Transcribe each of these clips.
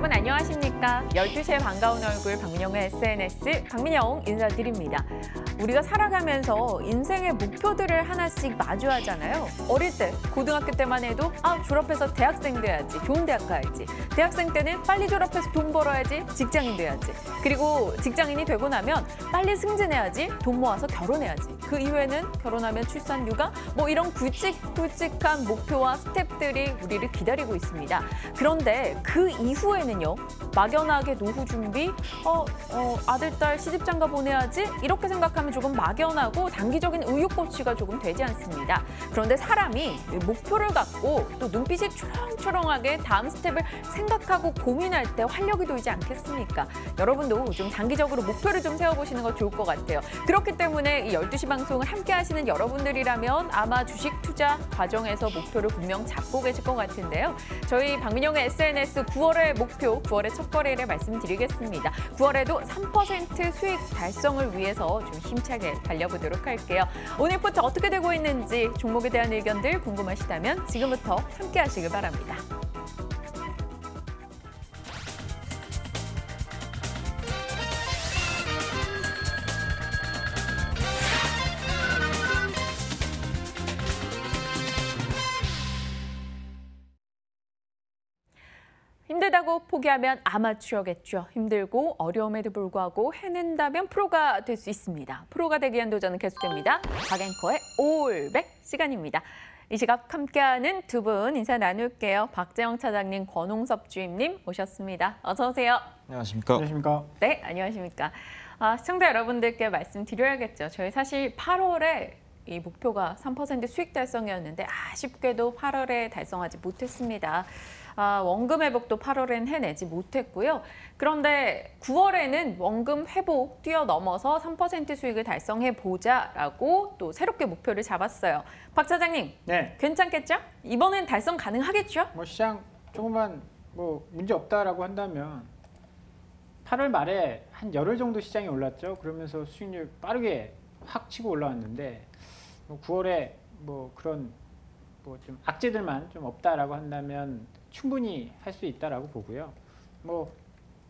여러분 안녕하십니까? 12시에 반가운 얼굴 박민영의 SNS 박민영 인사드립니다. 우리가 살아가면서 인생의 목표들을 하나씩 마주하잖아요. 어릴 때, 고등학교 때만 해도 졸업해서 대학생 돼야지, 좋은 대학 가야지. 대학생 때는 빨리 졸업해서 돈 벌어야지, 직장인 돼야지. 그리고 직장인이 되고 나면 빨리 승진해야지, 돈 모아서 결혼해야지. 그 이후에는 결혼하면 출산, 육아, 이런 굵직굵직한 목표와 스텝들이 우리를 기다리고 있습니다. 그런데 그 이후에는요, 막연하게 노후 준비, 아들, 딸 시집장가 보내야지 이렇게 생각하면 조금 막연하고 단기적인 의욕고취가 조금 되지 않습니다. 그런데 사람이 목표를 갖고 또 눈빛이 초롱초롱하게 다음 스텝을 생각하고 고민할 때 활력이 돌지 않겠습니까? 여러분도 좀 단기적으로 목표를 좀 세워보시는 거 좋을 것 같아요. 그렇기 때문에 이 12시 방송을 함께 하시는 여러분들이라면 아마 주식 투자 과정에서 목표를 분명 잡고 계실 것 같은데요. 저희 박민영의 SNS 9월의 목표, 9월의 첫 거래를 말씀드리겠습니다. 9월에도 3% 수익 달성을 위해서 좀 힘차게 달려보도록 할게요. 오늘 포트 어떻게 되고 있는지 종목에 대한 의견들 궁금하시다면 지금부터 함께 하시길 바랍니다. 힘들다고 포기하면 아마추어겠죠. 힘들고 어려움에도 불구하고 해낸다면 프로가 될 수 있습니다. 프로가 되기 위한 도전은 계속됩니다. 박앵커의 올백 시간입니다. 이 시각 함께하는 두 분 인사 나눌게요. 박재영 차장님, 권홍섭 주임님 모셨습니다. 어서 오세요. 안녕하십니까. 안녕하십니까. 네, 안녕하십니까. 시청자 여러분들께 말씀드려야겠죠. 저희 사실 8월에 이 목표가 3% 수익 달성이었는데 아쉽게도 8월에 달성하지 못했습니다. 원금 회복도 8월엔 해내지 못했고요. 그런데 9월에는 원금 회복 뛰어넘어서 3% 수익을 달성해보자라고 또 새롭게 목표를 잡았어요. 박 차장님, 네. 괜찮겠죠? 이번엔 달성 가능하겠죠? 시장 조금만 문제 없다라고 한다면 8월 말에 한 열흘 정도 시장이 올랐죠. 그러면서 수익률 빠르게 확 치고 올라왔는데 9월에 그런 좀 악재들만 좀 없다라고 한다면 충분히 할 수 있다라고 보고요.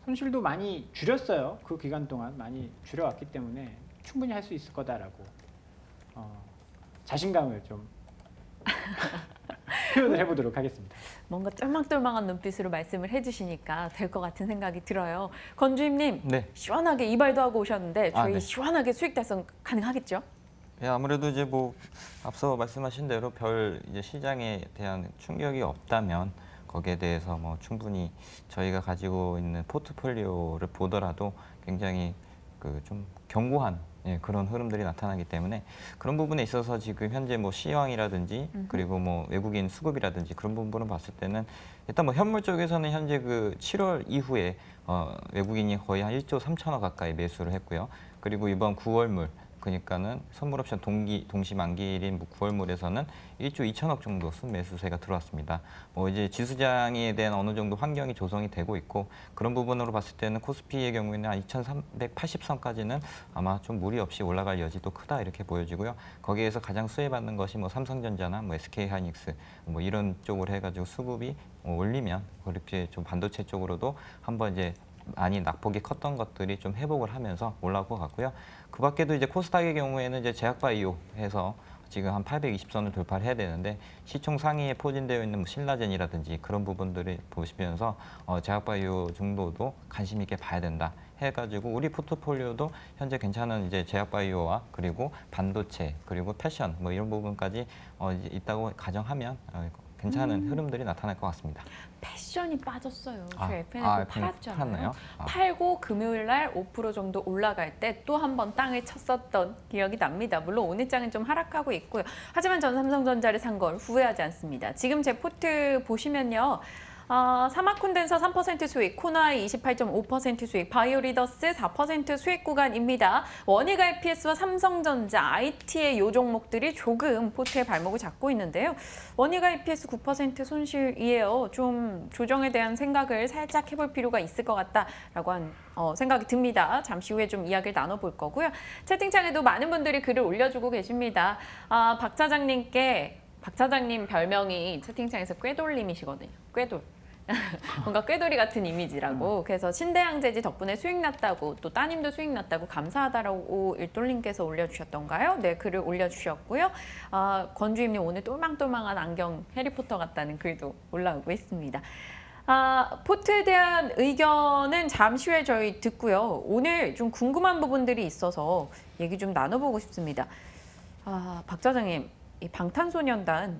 손실도 많이 줄였어요. 그 기간 동안 많이 줄여왔기 때문에 충분히 할 수 있을 거다라고 자신감을 좀 표현을 해보도록 하겠습니다. 뭔가 쫄망쫄망한 눈빛으로 말씀을 해주시니까 될 것 같은 생각이 들어요. 권 주임님, 네. 시원하게 이발도 하고 오셨는데 저희 네. 시원하게 수익 달성 가능하겠죠? 예, 아무래도 이제 앞서 말씀하신 대로 이제 시장에 대한 충격이 없다면 거기에 대해서 충분히 저희가 가지고 있는 포트폴리오를 보더라도 굉장히 좀 견고한 그런 흐름들이 나타나기 때문에 그런 부분에 있어서 지금 현재 시황이라든지 그리고 외국인 수급이라든지 그런 부분을 봤을 때는 일단 현물 쪽에서는 현재 7월 이후에 외국인이 거의 한 1조 3천억 가까이 매수를 했고요. 그리고 이번 9월물 그러니까는 선물옵션 동시 만기일인 9월물에서는 1조 2천억 정도 순매수세가 들어왔습니다. 이제 지수장에 대한 어느 정도 환경이 조성이 되고 있고 그런 부분으로 봤을 때는 코스피의 경우에는 한 2,380선까지는 아마 좀 무리 없이 올라갈 여지도 크다 이렇게 보여지고요. 거기에서 가장 수혜받는 것이 삼성전자나 SK하이닉스 이런 쪽으로 해가지고 수급이 올리면 그렇게 좀 반도체 쪽으로도 한번 이제 많이 낙폭이 컸던 것들이 좀 회복을 하면서 올라올 것 같고요. 그 밖에도 이제 코스닥의 경우에는 이제 제약바이오 해서 지금 한 820선을 돌파를 해야 되는데 시총 상위에 포진되어 있는 신라젠이라든지 그런 부분들을 보시면서 제약바이오 정도도 관심 있게 봐야 된다 해가지고 우리 포트폴리오도 현재 괜찮은 이제 제약바이오와 그리고 반도체 그리고 패션 이런 부분까지 이제 있다고 가정하면 괜찮은 흐름들이 나타날 것 같습니다. 패션이 빠졌어요. 저희 FNF 팔았잖아요. 팔았나요? 팔고 금요일 날 5% 정도 올라갈 때 또 한 번 땅을 쳤었던 기억이 납니다. 물론 오늘 장은 좀 하락하고 있고요. 하지만 전 삼성전자를 산 걸 후회하지 않습니다. 지금 제 포트 보시면요. 사마콘덴서 3% 수익, 코나이 28.5% 수익, 바이오리더스 4% 수익 구간입니다. 원익 IPS와 삼성전자, IT의 요 종목들이 조금 포트의 발목을 잡고 있는데요. 원익 IPS 9% 손실이에요. 좀 조정에 대한 생각을 살짝 해볼 필요가 있을 것 같다라고 생각이 듭니다. 잠시 후에 좀 이야기를 나눠볼 거고요. 채팅창에도 많은 분들이 글을 올려주고 계십니다. 박 차장님께 박 차장님 별명이 채팅창에서 꾀돌님이시거든요. 꾀돌. 뭔가 꾀돌이 같은 이미지라고. 그래서 신대양재지 덕분에 수익 났다고, 또 따님도 수익 났다고 감사하다라고 일돌님께서 올려주셨던가요? 네, 글을 올려주셨고요. 권주임님 오늘 똘망똘망한 안경 해리포터 같다는 글도 올라오고 있습니다. 포트에 대한 의견은 잠시 후에 저희 듣고요. 오늘 좀 궁금한 부분들이 있어서 얘기 좀 나눠보고 싶습니다. 박 차장님, 이 방탄소년단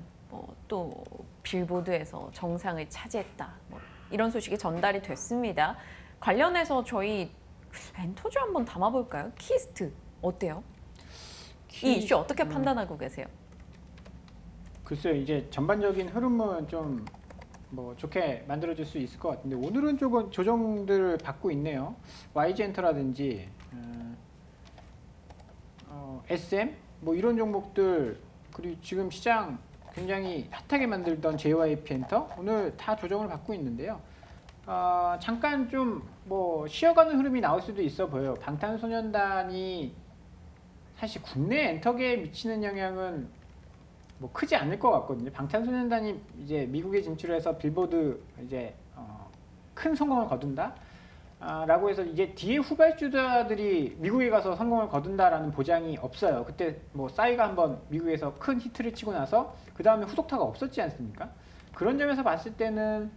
또 빌보드에서 정상을 차지했다, 이런 소식이 전달이 됐습니다. 관련해서 저희 엔터주 한번 담아볼까요? 키스트 어때요? 이 이슈 어떻게 판단하고 계세요? 글쎄요, 이제 전반적인 흐름은 좀 좋게 만들어질 수 있을 것 같은데 오늘은 조금 조정들을 받고 있네요. YG엔터라든지 SM 이런 종목들, 그리고 지금 시장 굉장히 핫하게 만들던 JYP엔터 오늘 다 조정을 받고 있는데요. 잠깐 좀 쉬어가는 흐름이 나올 수도 있어 보여요. 방탄소년단이 사실 국내 엔터계에 미치는 영향은 크지 않을 것 같거든요. 방탄소년단이 이제 미국에 진출해서 빌보드 이제 큰 성공을 거둔다 라고 해서 이제 뒤에 후발주자들이 미국에 가서 성공을 거둔다라는 보장이 없어요. 그때 싸이가 한번 미국에서 큰 히트를 치고 나서 그 다음에 후속타가 없었지 않습니까? 그런 점에서 봤을 때는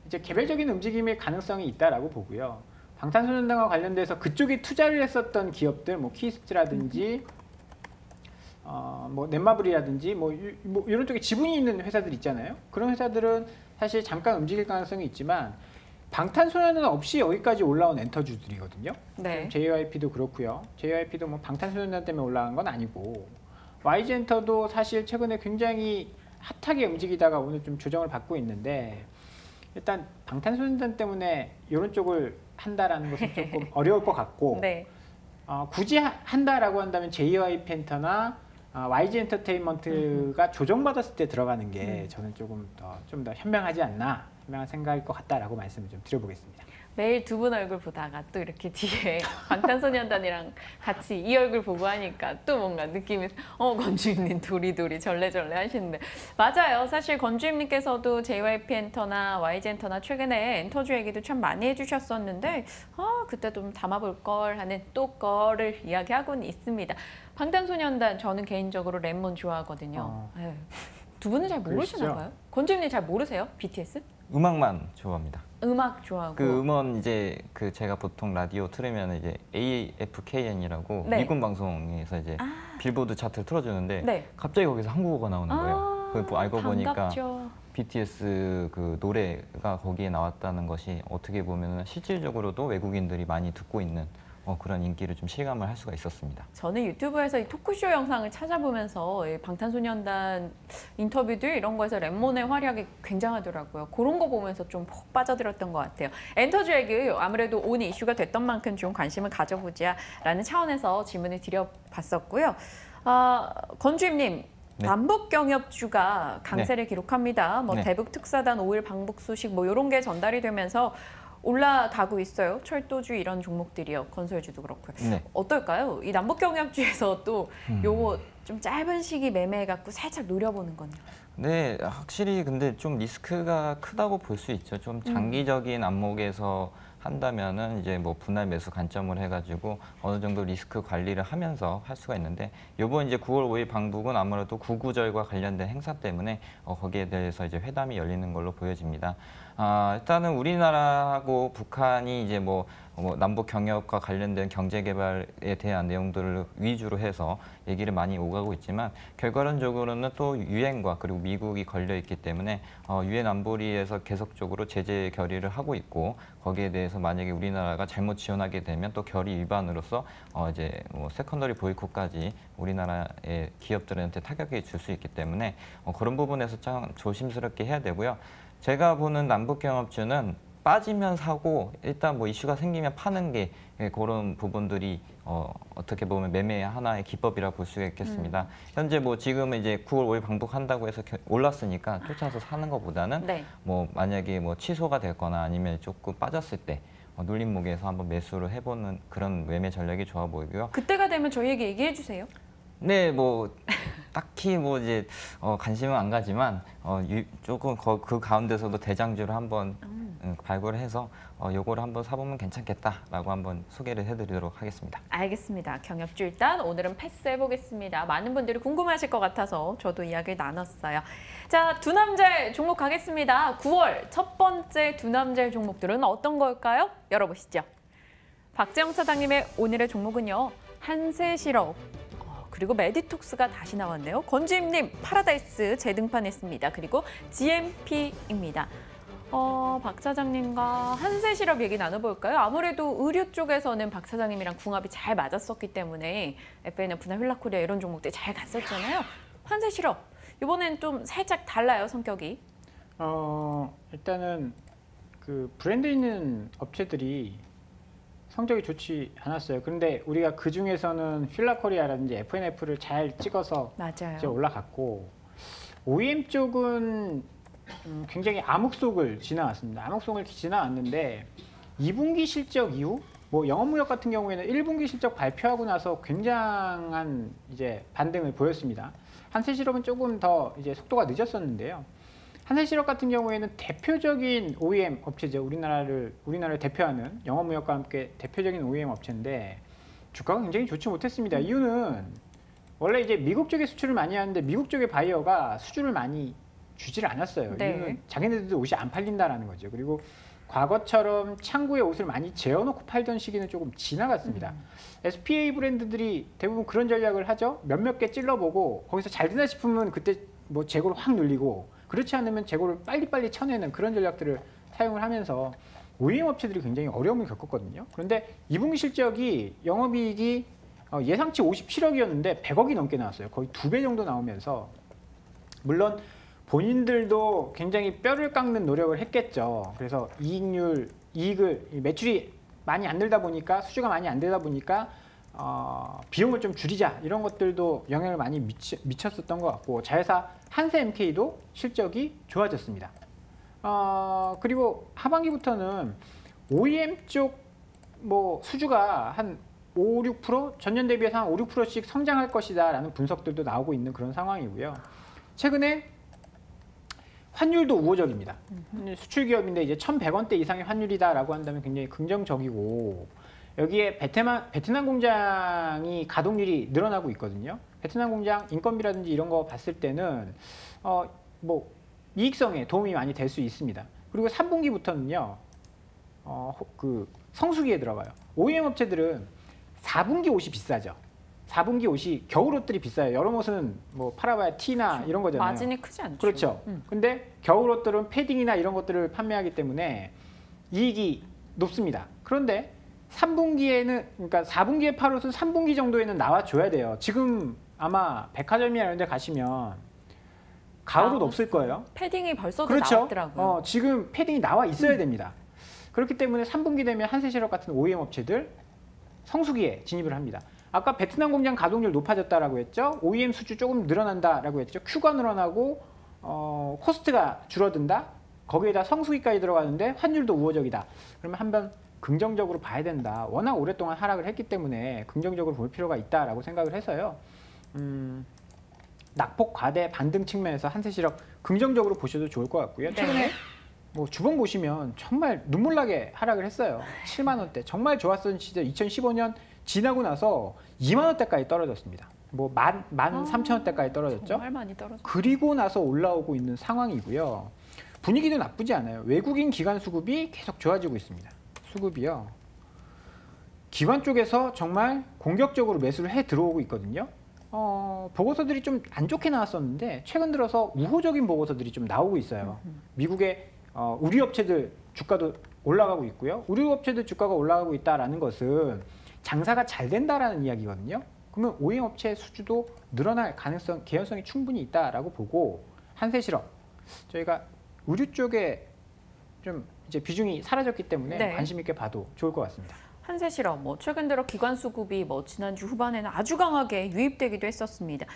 이제 개별적인 움직임의 가능성이 있다라고 보고요. 방탄소년단과 관련돼서 그쪽에 투자를 했었던 기업들, 키스트라든지 넷마블이라든지 이런 쪽에 지분이 있는 회사들 있잖아요. 그런 회사들은 사실 잠깐 움직일 가능성이 있지만 방탄소년단 없이 여기까지 올라온 엔터주들이거든요. 네. JYP도 그렇고요. JYP도 방탄소년단 때문에 올라간 건 아니고 YG엔터도 사실 최근에 굉장히 핫하게 움직이다가 오늘 좀 조정을 받고 있는데 일단 방탄소년단 때문에 이런 쪽을 한다라는 것은 조금 어려울 것 같고 네. 굳이 한다라고 한다면 JYP엔터나 YG엔터테인먼트가 조정받았을 때 들어가는 게 저는 좀 더 현명하지 않나, 현명한 생각일 것 같다라고 말씀을 좀 드려보겠습니다. 매일 두 분 얼굴 보다가 또 이렇게 뒤에 방탄소년단이랑 같이 이 얼굴 보고 하니까 또 뭔가 느낌이 건주임님 도리도리 절레절레 하시는데 맞아요. 사실 건주임님께서도 JYP엔터나 YG엔터나 최근에 엔터주 얘기도 참 많이 해주셨었는데 그때 좀 담아볼 걸 하는 또 거를 이야기하고는 있습니다. 방탄소년단 저는 개인적으로 랩몬 좋아하거든요. 두 분은 잘 모르시나 봐요? 건주임님 잘 모르세요? BTS? 음악만 좋아합니다. 음악 좋아하고. 그 음원 이제 제가 보통 라디오 틀으면 이제 AFKN이라고 네. 미군 방송에서 이제 빌보드 차트를 틀어주는데 네. 갑자기 거기서 한국어가 나오는 거예요. 알고 보니까 반갑죠. BTS 그 노래가 거기에 나왔다는 것이 어떻게 보면 실질적으로도 외국인들이 많이 듣고 있는 그런 인기를 좀 실감을 할 수가 있었습니다. 저는 유튜브에서 이 토크쇼 영상을 찾아보면서 이 방탄소년단 인터뷰들 이런 거에서 랩몬의 활약이 굉장하더라고요. 그런 거 보면서 좀 푹 빠져들었던 것 같아요. 엔터주 얘기 아무래도 오늘 이슈가 됐던 만큼 좀 관심을 가져보자라는 차원에서 질문을 드려봤었고요. 건주임님. 네. 남북 경협주가 강세를 기록합니다. 네. 대북 특사단 5일 방북 소식 이런 게 전달이 되면서 올라가고 있어요. 철도주 이런 종목들이요. 건설주도 그렇고요. 네. 어떨까요? 이 남북경협주에서 또 요거 좀 짧은 시기 매매해갖고 살짝 노려보는 건요. 네, 확실히 근데 좀 리스크가 크다고 볼 수 있죠. 좀 장기적인 안목에서 한다면은 이제 분할 매수 관점을 해가지고 어느 정도 리스크 관리를 하면서 할 수가 있는데 이번 이제 9월 5일 방북은 아무래도 구구절과 관련된 행사 때문에 거기에 대해서 이제 회담이 열리는 걸로 보여집니다. 일단은 우리나라하고 북한이 이제 남북 경협과 관련된 경제 개발에 대한 내용들을 위주로 해서 얘기를 많이 오가고 있지만 결과론적으로는 또 유엔과 그리고 미국이 걸려 있기 때문에 유엔 안보리에서 계속적으로 제재 결의를 하고 있고 거기에 대해서 만약에 우리나라가 잘못 지원하게 되면 또 결의 위반으로서 이제 세컨더리 보이콧까지 우리나라의 기업들한테 타격이 줄 수 있기 때문에 그런 부분에서 참 조심스럽게 해야 되고요. 제가 보는 남북경협주는 빠지면 사고 일단 이슈가 생기면 파는 게 그런 부분들이 어떻게 보면 매매 하나의 기법이라 볼 수가 있겠습니다. 현재 지금은 이제 9월 5일 방북한다고 해서 올랐으니까 쫓아서 사는 것보다는 네. 만약에 취소가 됐거나 아니면 조금 빠졌을 때 눌림목에서 한번 매수를 해보는 그런 매매 전략이 좋아 보이고요. 그때가 되면 저희에게 얘기해 주세요. 네, 딱히 뭐 이제 관심은 안 가지만 조금 그 가운데서도 대장주를 한번 발굴해서 요거를 한번 사보면 괜찮겠다라고 한번 소개를 해드리도록 하겠습니다. 알겠습니다. 경력주 일단 오늘은 패스해보겠습니다. 많은 분들이 궁금하실 것 같아서 저도 이야기를 나눴어요. 자, 두 남자의 종목 가겠습니다. 9월 첫 번째 두 남자의 종목들은 어떤 걸까요? 열어보시죠. 박재영 차장님의 오늘의 종목은요. 한세실업, 그리고 메디톡스가 다시 나왔네요. 권주임님, 파라다이스 재등판했습니다. 그리고 GMP입니다. 박 차장님과 한세실업 얘기 나눠볼까요? 아무래도 의류 쪽에서는 박 차장님이랑 궁합이 잘 맞았었기 때문에 FNF나 휠라코리아 이런 종목들 잘 갔었잖아요. 한세실업, 이번엔 좀 살짝 달라요, 성격이. 일단은 그 브랜드 있는 업체들이 성적이 좋지 않았어요. 그런데 우리가 그 중에서는 휠라코리아라든지 FNF를 잘 찍어서 맞아요. 이제 올라갔고, OEM 쪽은 굉장히 암흑속을 지나왔습니다. 암흑속을 지나왔는데 2분기 실적 이후 뭐 영업무역 같은 경우에는 1분기 실적 발표하고 나서 굉장한 이제 반등을 보였습니다. 한세실업은 조금 더 이제 속도가 늦었었는데요. 한세실업 같은 경우에는 대표적인 OEM 업체죠. 우리나라를 대표하는 영업무역과 함께 대표적인 OEM 업체인데 주가가 굉장히 좋지 못했습니다. 이유는 원래 이제 미국 쪽에 수출을 많이 하는데 미국 쪽의 바이어가 수주를 많이 주지를 않았어요. 네. 이유는 자기네들도 옷이 안 팔린다라는 거죠. 그리고 과거처럼 창고에 옷을 많이 재워놓고 팔던 시기는 조금 지나갔습니다. SPA 브랜드들이 대부분 그런 전략을 하죠. 몇몇 개 찔러보고 거기서 잘 되나 싶으면 그때 뭐 재고를 확 늘리고, 그렇지 않으면 재고를 빨리빨리 쳐내는 그런 전략들을 사용을 하면서 OEM 업체들이 굉장히 어려움을 겪었거든요. 그런데 2분기 실적이 영업이익이 예상치 57억이었는데 100억이 넘게 나왔어요. 거의 2배 정도 나오면서, 물론 본인들도 굉장히 뼈를 깎는 노력을 했겠죠. 그래서 매출이 많이 안 늘다 보니까, 수주가 많이 안 되다 보니까 비용을 좀 줄이자, 이런 것들도 영향을 많이 미쳤었던 것 같고, 자회사 한세MK도 실적이 좋아졌습니다. 그리고 하반기부터는 OEM 쪽 뭐 수주가 한 5, 6% 전년 대비해서 한 5, 6%씩 성장할 것이다라는 분석들도 나오고 있는 그런 상황이고요. 최근에 환율도 우호적입니다. 수출 기업인데 이제 1,100원대 이상의 환율이다라고 한다면 굉장히 긍정적이고, 여기에 베트남 공장이 가동률이 늘어나고 있거든요. 베트남 공장 인건비라든지 이런 거 봤을 때는 뭐 이익성에 도움이 많이 될 수 있습니다. 그리고 3분기부터는요, 그 성수기에 들어가요. OEM 업체들은 4분기 옷이 비싸죠. 4분기 옷이 겨울 옷들이 비싸요. 여름 옷은 뭐 팔아봐야 티나 그렇죠. 이런 거잖아요. 마진이 크지 않죠. 그렇죠. 근데 겨울 옷들은 패딩이나 이런 것들을 판매하기 때문에 이익이 높습니다. 그런데 3분기에는, 그러니까 4분기에 팔 옷은 3분기 정도에는 나와줘야 돼요. 지금 아마 백화점이나 이런 데 가시면 가을 옷 없을 거예요. 패딩이 벌써도 그렇죠. 나왔더라고요. 지금 패딩이 나와 있어야 됩니다. 그렇기 때문에 3분기 되면 한세실업 같은 OEM 업체들 성수기에 진입을 합니다. 아까 베트남 공장 가동률 높아졌다라고 했죠. OEM 수주 조금 늘어난다라고 했죠. 큐가 늘어나고 코스트가 줄어든다. 거기에다 성수기까지 들어가는데 환율도 우호적이다. 그러면 한번 긍정적으로 봐야 된다. 워낙 오랫동안 하락을 했기 때문에 긍정적으로 볼 필요가 있다라고 생각을 해서요. 낙폭 과대 반등 측면에서 한세실업 긍정적으로 보셔도 좋을 것 같고요. 최근에 뭐 주봉 보시면 정말 눈물나게 하락을 했어요. 7만 원대 정말 좋았던 시절 2015년 지나고 나서 2만 원대까지 떨어졌습니다. 뭐 13,000원대까지 떨어졌죠. 정말 많이 떨어졌죠. 그리고 나서 올라오고 있는 상황이고요. 분위기도 나쁘지 않아요. 외국인 기관 수급이 계속 좋아지고 있습니다. 수급이요. 기관 쪽에서 정말 공격적으로 매수를 해 들어오고 있거든요. 보고서들이 좀 안 좋게 나왔었는데 최근 들어서 우호적인 보고서들이 좀 나오고 있어요. 미국의 우리 업체들 주가도 올라가고 있고요. 우리 업체들 주가가 올라가고 있다라는 것은 장사가 잘 된다라는 이야기거든요. 그러면 OEM 업체 수주도 늘어날 개연성이 충분히 있다라고 보고, 한세실업 저희가 의류 쪽에 좀 이제 비중이 사라졌기 때문에 관심 있게 봐도 좋을 것 같습니다. 한세실업, 뭐 최근 들어 기관 수급이 뭐 지난주 후반에는 아주 강하게 유입되기도 했었습니다.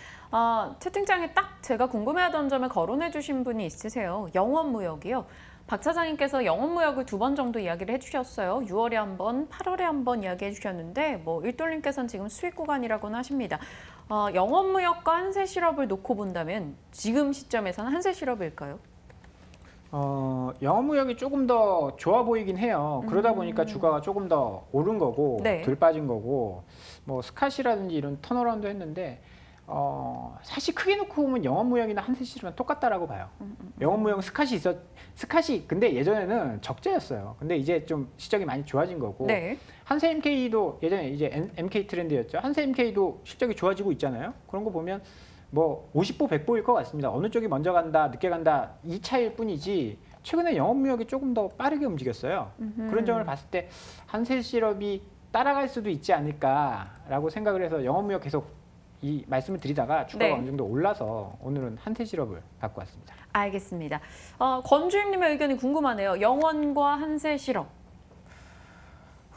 채팅창에 딱 제가 궁금해하던 점을 거론해 주신 분이 있으세요. 영업무역이요. 박 차장님께서 영업무역을 2번 정도 이야기를 해주셨어요. 6월에 한 번, 8월에 한 번 이야기해 주셨는데 일돌님께서는 지금 수익 구간이라고는 하십니다. 영업무역과 한세실업을 놓고 본다면 지금 시점에서는 한세실업일까요? 영업무역이 조금 더 좋아 보이긴 해요. 그러다 보니까 주가가 조금 더 오른 거고 네. 덜 빠진 거고 뭐 스카시라든지 이런 턴어라운드 했는데 사실 크게 놓고 보면 영업무역이나 한세실업은 똑같다라고 봐요. 영업무역 스카시 근데 예전에는 적자였어요. 근데 이제 좀 실적이 많이 좋아진 거고 네. 한세 MK도 예전에 이제 MK 트렌드였죠. 한세 MK도 실적이 좋아지고 있잖아요. 그런 거 보면 뭐 50보 100보일 것 같습니다. 어느 쪽이 먼저 간다, 늦게 간다 이 차이일 뿐이지 최근에 영업무역이 조금 더 빠르게 움직였어요. 그런 점을 봤을 때 한세실업이 따라갈 수도 있지 않을까라고 생각을 해서 영업무역 계속 이 말씀을 드리다가 주가가 네. 어느 정도 올라서 오늘은 한세실업을 갖고 왔습니다. 알겠습니다. 권주임님의 의견이 궁금하네요. 영원과 한세실업.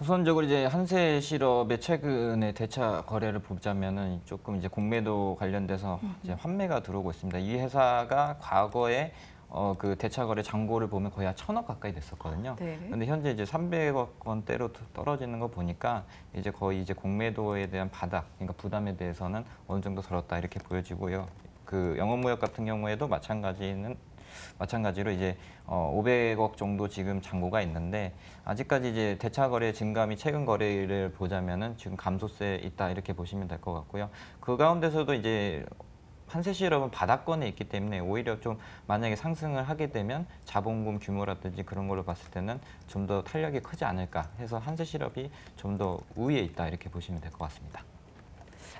우선적으로 이제 한세실업의 최근의 대차 거래를 보자면은 조금 이제 공매도 관련돼서 이제 환매가 들어오고 있습니다. 이 회사가 과거에 그 대차 거래 잔고를 보면 거의 한 1,000억 가까이 됐었거든요. 네. 근데 현재 이제 300억 원대로 떨어지는 거 보니까 이제 거의 이제 공매도에 대한 바닥, 그러니까 부담에 대해서는 어느 정도 덜었다 이렇게 보여지고요. 그 영업무역 같은 경우에도 마찬가지로 이제 500억 정도 지금 잔고가 있는데 아직까지 이제 대차 거래 증감이 최근 거래를 보자면은 지금 감소세 있다 이렇게 보시면 될 것 같고요. 그 가운데서도 이제 한세실업은 바닥권에 있기 때문에 오히려 좀 만약에 상승을 하게 되면 자본금 규모라든지 그런 걸로 봤을 때는 좀 더 탄력이 크지 않을까 해서 한세실업이 좀 더 우위에 있다 이렇게 보시면 될 것 같습니다.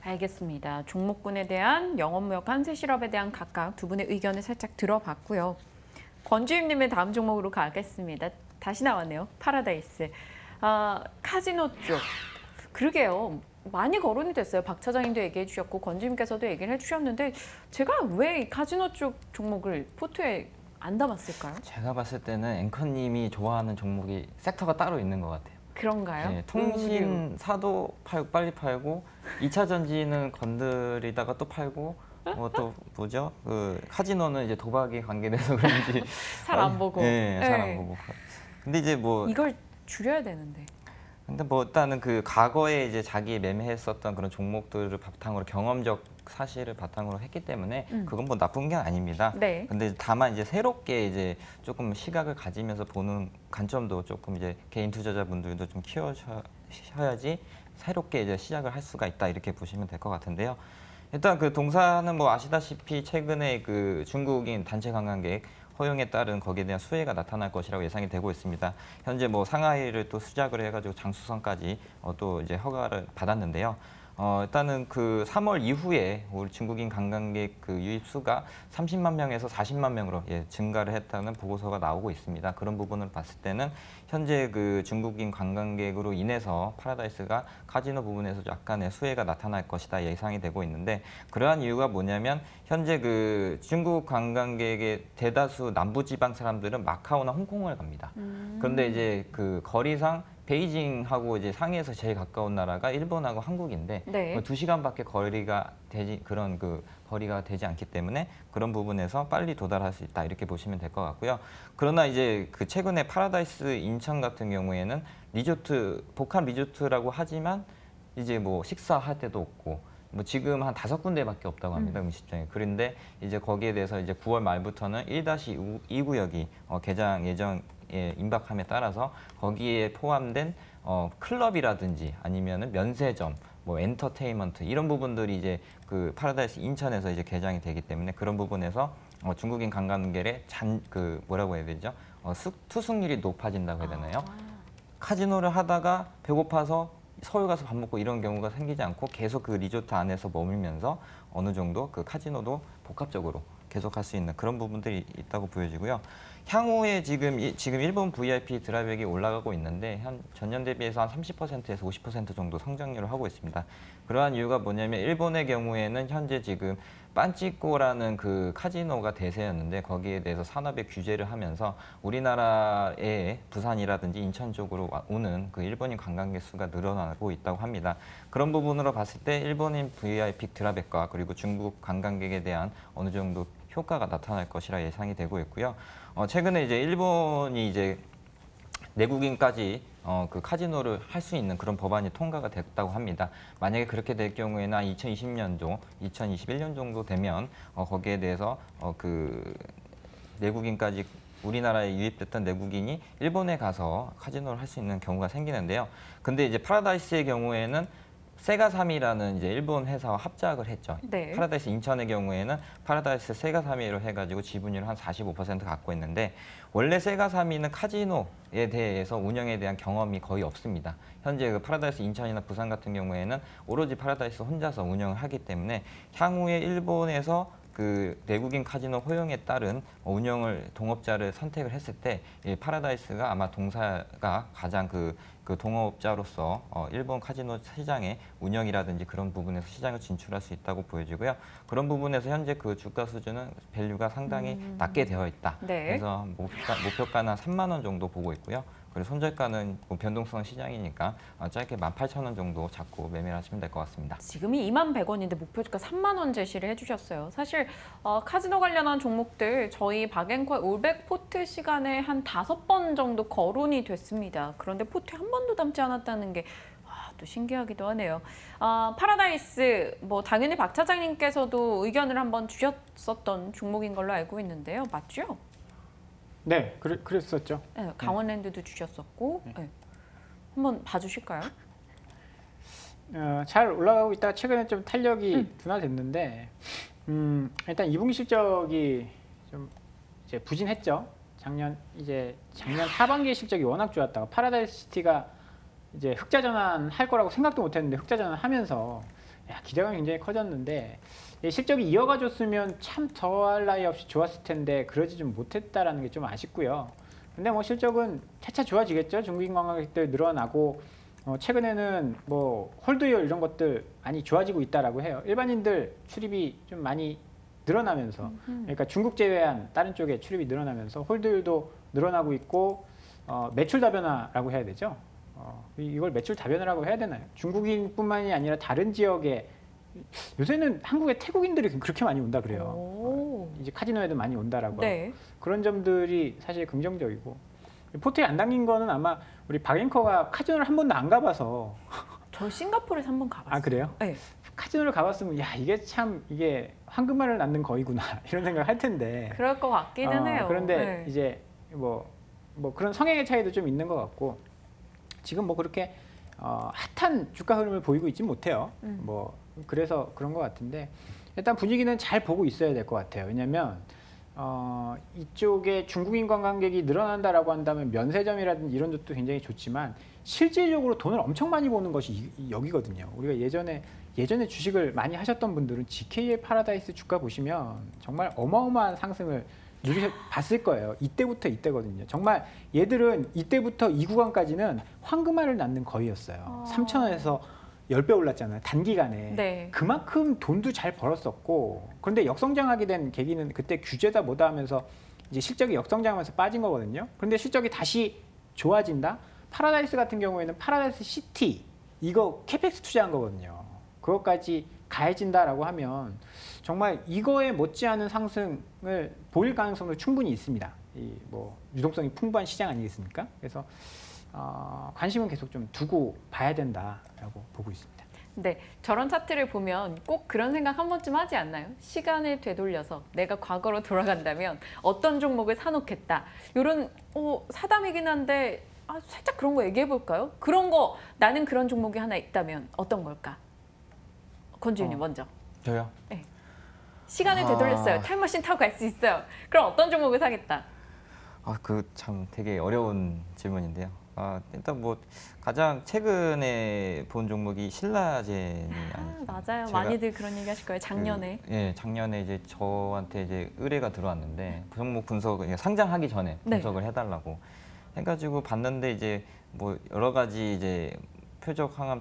알겠습니다. 종목군에 대한 영업무역 한세실업에 대한 각각 두 분의 의견을 살짝 들어봤고요. 권주임님의 다음 종목으로 가겠습니다. 다시 나왔네요. 파라다이스. 카지노 쪽. 그러게요. 많이 거론이 됐어요. 박 차장님도 얘기해 주셨고 권주임께서도 얘기를 해주셨는데 제가 왜 이 카지노 쪽 종목을 포트에 안 담았을까요? 제가 봤을 때는 앵커님이 좋아하는 종목이 섹터가 따로 있는 것 같아요. 그런가요? 네, 통신사도 빨리 팔고 2차 전지는 건드리다가 또 팔고 또 뭐죠? 그 카지노는 이제 도박이 관계돼서 그런지 잘 안 보고. 네, 잘 네. 안 보고. 근데 이제 뭐 이걸 줄여야 되는데. 근데 뭐 일단은 그 과거에 이제 자기 매매했었던 그런 종목들을 바탕으로 경험적 사실을 바탕으로 했기 때문에 그건 뭐 나쁜 게 아닙니다. 네. 근데 다만 이제 새롭게 이제 조금 시각을 가지면서 보는 관점도 조금 이제 개인 투자자분들도 좀 키워셔야지 새롭게 이제 시작을 할 수가 있다 이렇게 보시면 될 것 같은데요. 일단 그 동사는 뭐 아시다시피 최근에 그 중국인 단체 관광객 허용에 따른 거기에 대한 수혜가 나타날 것이라고 예상이 되고 있습니다. 현재 뭐 상하이를 또 수작을 해가지고 장수성까지 또 이제 허가를 받았는데요. 일단은 그 3월 이후에 우리 중국인 관광객 그 유입 수가 30만 명에서 40만 명으로 증가를 했다는 보고서가 나오고 있습니다. 그런 부분을 봤을 때는 현재 그 중국인 관광객으로 인해서 파라다이스가 카지노 부분에서 약간의 수혜가 나타날 것이다 예상이 되고 있는데 그러한 이유가 뭐냐면 현재 그 중국 관광객의 대다수 남부지방 사람들은 마카오나 홍콩을 갑니다. 그런데 이제 그 거리상 베이징하고 이제 상해에서 제일 가까운 나라가 일본하고 한국인데 네. 2시간밖에 거리가 되지 않기 때문에 그런 부분에서 빨리 도달할 수 있다 이렇게 보시면 될 것 같고요. 그러나 이제 그 최근에 파라다이스 인천 같은 경우에는 리조트 복합 리조트라고 하지만 이제 뭐 식사할 데도 없고 뭐 지금 한 5군데밖에 없다고 합니다. 음식점이. 그런데 이제 거기에 대해서 이제 9월 말부터는 1-2 구역이 개장 예정에 임박함에 따라서 거기에 포함된 클럽이라든지 아니면은 면세점, 뭐 엔터테인먼트 이런 부분들이 이제 그 파라다이스 인천에서 이제 개장이 되기 때문에 그런 부분에서 중국인 관광객의 뭐라고 해야 되죠? 투숙률이 높아진다고 해야 되나요? 카지노를 하다가 배고파서 서울 가서 밥 먹고 이런 경우가 생기지 않고 계속 그 리조트 안에서 머물면서 어느 정도 그 카지노도 복합적으로 계속할 수 있는 그런 부분들이 있다고 보여지고요. 향후에 지금 일본 VIP 드랍액이 올라가고 있는데 전년 대비해서 한 30%에서 50% 정도 성장률을 하고 있습니다. 그러한 이유가 뭐냐면 일본의 경우에는 현재 지금 빤찌꼬라는 그 카지노가 대세였는데 거기에 대해서 산업의 규제를 하면서 우리나라의 부산이라든지 인천 쪽으로 오는 그 일본인 관광객 수가 늘어나고 있다고 합니다. 그런 부분으로 봤을 때 일본인 VIP 드랍액과 그리고 중국 관광객에 대한 어느 정도 효과가 나타날 것이라 예상이 되고 있고요. 최근에 이제 일본이 이제 내국인까지 그 카지노를 할 수 있는 그런 법안이 통과가 됐다고 합니다. 만약에 그렇게 될 경우에는 한 2020년도, 2021년 정도 되면 거기에 대해서 그 내국인까지 우리나라에 유입됐던 내국인이 일본에 가서 카지노를 할 수 있는 경우가 생기는데요. 근데 이제 파라다이스의 경우에는 세가사미라는 이제 일본 회사와 합작을 했죠. 네. 파라다이스 인천의 경우에는 파라다이스 세가사미로 해가지고 지분율을 한 45% 갖고 있는데 원래 세가사미는 카지노에 대해서 운영에 대한 경험이 거의 없습니다. 현재 그 파라다이스 인천이나 부산 같은 경우에는 오로지 파라다이스 혼자서 운영을 하기 때문에 향후에 일본에서 그 내국인 카지노 허용에 따른 운영을 동업자를 선택을 했을 때 이 파라다이스가 아마 동사가 가장 그 동업자로서 일본 카지노 시장의 운영이라든지 그런 부분에서 시장을 진출할 수 있다고 보여지고요. 그런 부분에서 현재 그 주가 수준은 밸류가 상당히 낮게 되어 있다. 네. 그래서 목표가는 한 3만 원 정도 보고 있고요. 그리고 손절가는 뭐 변동성 시장이니까 짧게 18,000원 정도 잡고 매매를 하시면 될 것 같습니다. 지금이 21,100원인데 목표가 3만 원 제시를 해주셨어요. 사실 카지노 관련한 종목들 저희 박앵커의 올백 포트 시간에 한 5번 정도 거론이 됐습니다. 그런데 포트에 한 번도 담지 않았다는 게 또 신기하기도 하네요. 파라다이스 뭐 당연히 박 차장님께서도 의견을 한번 주셨었던 종목인 걸로 알고 있는데요. 맞죠? 네, 그랬었죠. 네, 강원랜드도 주셨었고 네. 한번 봐주실까요? 잘 올라가고 있다가 최근에 좀 탄력이 둔화됐는데 일단 2분기 실적이 좀 이제 부진했죠. 작년 하반기의 실적이 워낙 좋았다가 파라다이스 시티가 이제 흑자 전환할 거라고 생각도 못했는데 흑자 전환하면서 기대감이 굉장히 커졌는데 실적이 이어가줬으면 참 더할 나위 없이 좋았을 텐데 그러지 좀 못했다라는 게 좀 아쉽고요. 근데 뭐 실적은 차차 좋아지겠죠. 중국인 관광객들 늘어나고 최근에는 뭐 홀드율 이런 것들 많이 좋아지고 있다라고 해요. 일반인들 출입이 좀 많이 늘어나면서 그러니까 중국 제외한 다른 쪽에 출입이 늘어나면서 홀드율도 늘어나고 있고 매출 다변화라고 해야 되죠. 이걸 매출 다변화라고 해야 되나요? 중국인뿐만이 아니라 다른 지역에 요새는 한국에 태국인들이 그렇게 많이 온다 그래요. 이제 카지노에도 많이 온다라고. 네. 그런 점들이 사실 긍정적이고 포트에 안 담긴 거는 아마 우리 박앵커가 카지노를 한 번도 안 가봐서. 저 싱가포르에서 한 번 가봤어요. 아 그래요? 네. 카지노를 가봤으면 이게 황금알을 낳는 거이구나 이런 생각을 할 텐데. 그럴 것 같기는 해요. 그런데 네. 이제 뭐 그런 성향의 차이도 좀 있는 것 같고 지금 뭐 그렇게 핫한 주가 흐름을 보이고 있지 못해요. 뭐 그래서 그런 것 같은데 일단 분위기는 잘 보고 있어야 될 것 같아요. 왜냐하면 이쪽에 중국인 관광객이 늘어난다라고 한다면 면세점이라든지 이런 것도 굉장히 좋지만 실질적으로 돈을 엄청 많이 버는 것이 여기거든요. 우리가 예전에 주식을 많이 하셨던 분들은 GK의 파라다이스 주가 보시면 정말 어마어마한 상승을 봤을 거예요. 이때부터 이때거든요. 정말 얘들은 이때부터 이 구간까지는 황금알을 낳는 거위였어요. 3,000원에서 10배 올랐잖아요. 단기간에. 네. 그만큼 돈도 잘 벌었었고 그런데 역성장하게 된 계기는 그때 규제다 뭐다 하면서 이제 실적이 역성장하면서 빠진 거거든요. 그런데 실적이 다시 좋아진다? 파라다이스 같은 경우에는 파라다이스 시티 이거 캐펙스 투자한 거거든요. 그것까지 가해진다라고 하면 정말 이거에 못지않은 상승을 보일 가능성도 충분히 있습니다. 이 뭐 유동성이 풍부한 시장 아니겠습니까? 그래서 관심은 계속 좀 두고 봐야 된다라고 보고 있습니다. 네, 저런 차트를 보면 꼭 그런 생각 한 번쯤 하지 않나요? 시간을 되돌려서 내가 과거로 돌아간다면 어떤 종목을 사놓겠다. 이런 사담이긴 한데 살짝 그런 거 얘기해 볼까요? 그런 거 나는 그런 종목이 하나 있다면 어떤 걸까? 권주현님 먼저. 저요? 네. 시간을 되돌렸어요. 타임머신 타고 갈 수 있어요. 그럼 어떤 종목을 사겠다? 그 참 되게 어려운 질문인데요. 일단 뭐 가장 최근에 본 종목이 신라젠이 맞아요. 많이들 그런 얘기 하실 거예요. 작년에. 작년에 이제 저한테 이제 의뢰가 들어왔는데 그 종목 분석을 상장하기 전에 분석을 해달라고 해가지고 봤는데 이제 뭐 여러 가지 이제 표적 항암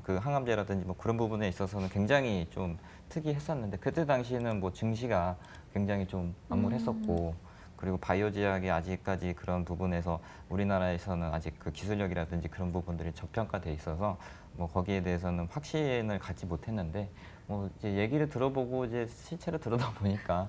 그 항암제라든지 뭐 그런 부분에 있어서는 굉장히 좀 특이했었는데 그때 당시에는 뭐 증시가 굉장히 좀 암울했었고 그리고 바이오제약이 아직까지 그런 부분에서 우리나라에서는 아직 그 기술력이라든지 그런 부분들이 저평가돼 있어서 뭐 거기에 대해서는 확신을 갖지 못했는데 뭐 이제 얘기를 들어보고 이제 실체로 들어다 보니까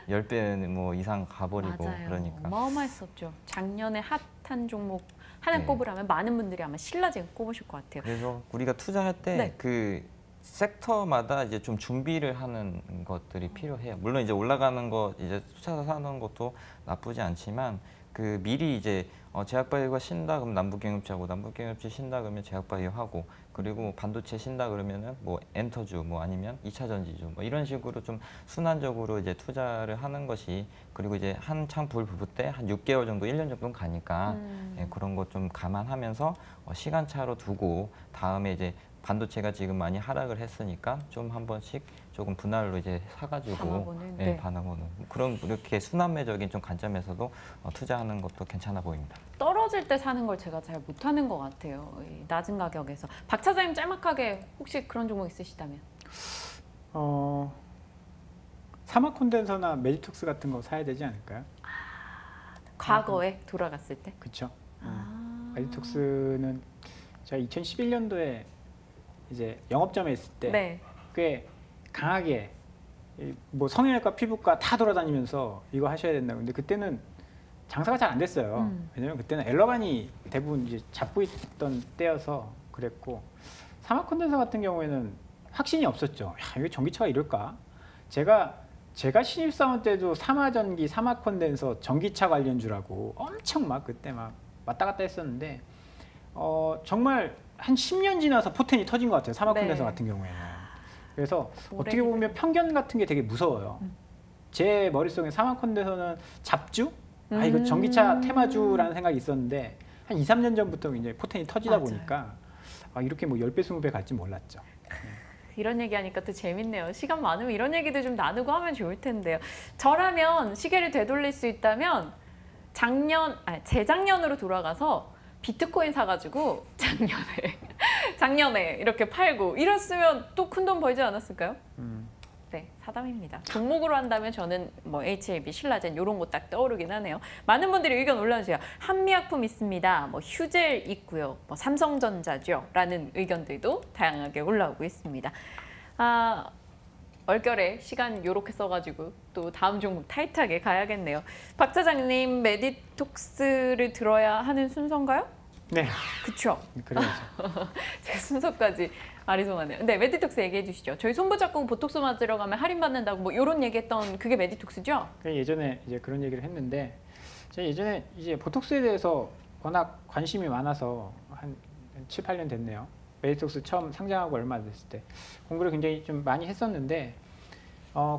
10배 뭐 이상 가버리고 맞아요. 그러니까 어마어마했었죠. 작년에 핫한 종목 하나 네. 꼽으라면 많은 분들이 아마 신라젠 꼽으실 것 같아요. 그래서 우리가 투자할 때 네. 그 섹터마다 이제 좀 준비를 하는 것들이 필요해요. 물론 이제 올라가는 거 이제 쫓아서 사는 것도 나쁘지 않지만 그 미리 이제 제약바이오가 신다 그러면 남북경협지하고 남북경협지 신다 그러면 제약바이오 하고 그리고 반도체 신다 그러면은 뭐 엔터주 뭐 아니면 2차 전지주 뭐 이런 식으로 좀 순환적으로 이제 투자를 하는 것이 그리고 이제 한창 불 붙을 때 한 6개월 정도 1년 정도는 가니까 예, 그런 것 좀 감안하면서 시간차로 두고 다음에 이제 반도체가 지금 많이 하락을 했으니까 좀 한 번씩 조금 분할로 이제 사가지고 담아보는, 예, 네. 반응하는 그런 이렇게 순환매적인 좀 관점에서도 투자하는 것도 괜찮아 보입니다. 떨어질 때 사는 걸 제가 잘 못하는 것 같아요. 이 낮은 가격에서. 박 차장님 짤막하게 혹시 그런 종목 있으시다면? 사막 콘덴서나 메디톡스 같은 거 사야 되지 않을까요? 과거에 돌아갔을 때? 그렇죠. 아. 메디톡스는 제가 2011년도에 이제 영업점에 있을 때 네. 꽤 강하게 뭐 성형외과, 피부과 다 돌아다니면서 이거 하셔야 된다고. 근데 그때는 장사가 잘 안 됐어요. 왜냐면 그때는 엘러반이 대부분 이제 잡고 있던 때여서 그랬고 사막 콘덴서 같은 경우에는 확신이 없었죠. 야, 이거 전기차가 이럴까? 제가 신입사원 때도 사마전기, 사막 콘덴서 전기차 관련주라고 엄청 막 그때 막 왔다 갔다 했었는데 정말 한 10년 지나서 포텐이 터진 것 같아요. 사막 콘덴서 네. 같은 경우에는. 그래서 오래 어떻게 보면 편견 같은 게 되게 무서워요. 제 머릿속에 사막 콘덴서는 잡주? 아 이거 전기차 테마주라는 생각이 있었는데 한 2, 3년 전부터 이제 포텐이 터지다 맞아요. 보니까 이렇게 뭐 10배, 20배 갈지 몰랐죠. 이런 얘기하니까 또 재밌네요. 시간 많으면 이런 얘기도 좀 나누고 하면 좋을 텐데요. 저라면 시계를 되돌릴 수 있다면 재작년으로 돌아가서 비트코인 사가지고 작년에 이렇게 팔고 이랬으면 또 큰 돈 벌지 않았을까요? 네, 사담입니다. 종목으로 한다면 저는 뭐 HLB, 신라젠 이런 거 딱 떠오르긴 하네요. 많은 분들이 의견 올려주세요. 한미약품 있습니다. 뭐 휴젤 있고요. 뭐 삼성전자죠. 라는 의견들도 다양하게 올라오고 있습니다. 얼결에 시간 요렇게 써가지고 또 다음 종목 타이트하게 가야겠네요. 박 차장님 메디톡스를 들어야 하는 순서인가요? 네, 그쵸? 그래야죠. 제 순서까지 아리송하네요. 네, 메디톡스 얘기해 주시죠. 저희 손 붙잡고 보톡스 맞으러 가면 할인받는다고 뭐 이런 얘기했던 그게 메디톡스죠? 예전에 이제 그런 얘기를 했는데 제가 예전에 이제 보톡스에 대해서 워낙 관심이 많아서 한 7, 8년 됐네요. 메디톡스 처음 상장하고 얼마 안 됐을 때 공부를 굉장히 좀 많이 했었는데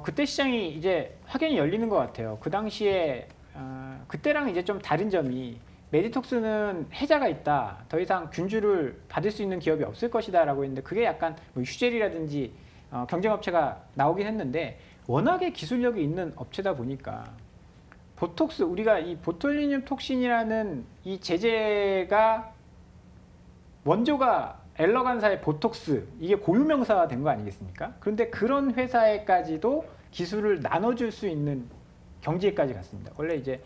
그때 시장이 이제 확연히 열리는 것 같아요. 그 당시에 그때랑 이제 좀 다른 점이 메디톡스는 해자가 있다. 더 이상 균주를 받을 수 있는 기업이 없을 것이다 라고 했는데 그게 약간 뭐 휴젤이라든지 경쟁업체가 나오긴 했는데 워낙에 기술력이 있는 업체다 보니까 보톡스 우리가 이 보톨리늄 톡신이라는 이 제제가 원조가 엘러간사의 보톡스 이게 고유명사가 된 거 아니겠습니까? 그런데 그런 회사에까지도 기술을 나눠줄 수 있는 경지에까지 갔습니다. 원래 이제